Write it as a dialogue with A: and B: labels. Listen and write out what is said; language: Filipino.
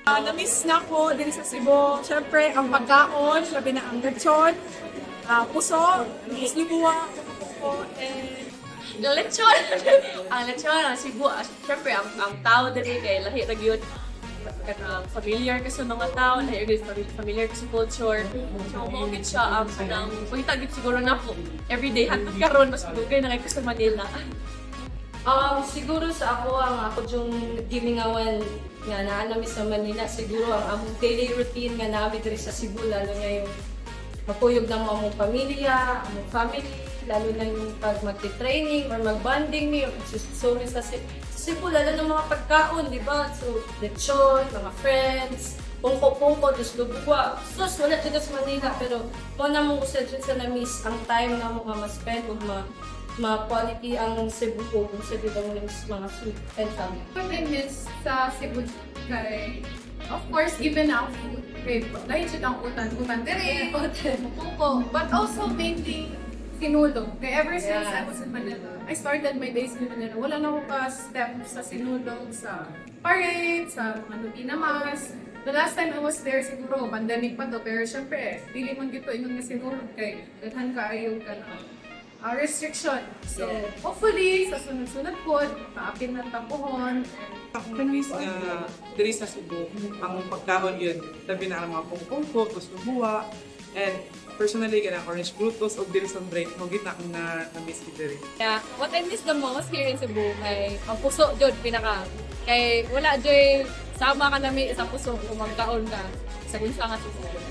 A: Na-miss na ko din sa Cebu. Siyempre, ang pagkaon, sabi na ang lechon, puso, islibuwa, and
B: Lechon! Ang lechon, ang Cebu, syempre, ang tao din kay lahi na yun. Familiar ka sa mga tao, familiar ka sa culture. So, mungkin siya ang pagitagit siguro na po. Everyday, hatod karon mas dugay na kayo sa Manila.
C: Siguro sa ako yung gimingawan nga naanami sa Manila, siguro ang among daily routine nga namin diri sa Cebu, lalo na yung makuyog ng among pamilya, among family, lalo na yung pag magti-training or mag-bonding ni so sa Cebu, lalo ng mga pagkaon, di ba? So, lechon, mga friends, pungko-pungko, dus lubugwa. Sus, wala dito sa Manila, pero mo na mong usad sa na-miss ang time na mo nga ma-spend o ma-quality ang Cebu o kung sa dito mga food and family.
D: What I miss sa Cebu kay, of course, given ang food, great po. Dahil siya ang utan dire, puko, but also mainly sinulog. Kaya ever since I was in Manila, I started my days in Manila. Wala na ako ka-step sa sinulog, sa parade, sa mga Lupina Mass. The last time I was there, siguro, pandemic pa to, pero syempre, pili man dito yung sinulog kay daghan kaayo ka na restriction. So, hopefully, sa sunod-sunod po, paapin ng tampuhon.
E: Akong na-miss nga diri sa Cebu, ang pagkaon yun, sabi na ang mga pungpungko, kuslubuwa, and personally, ganang orange frutos o diri sa break, hugit na akong na-miss ko diri.
B: Yeah, what I miss the most here in Cebu kay ang puso jud pinaka. Kay wala jud sama ka nami sa puso kung magkaon ka sa kunsa nga Cebu.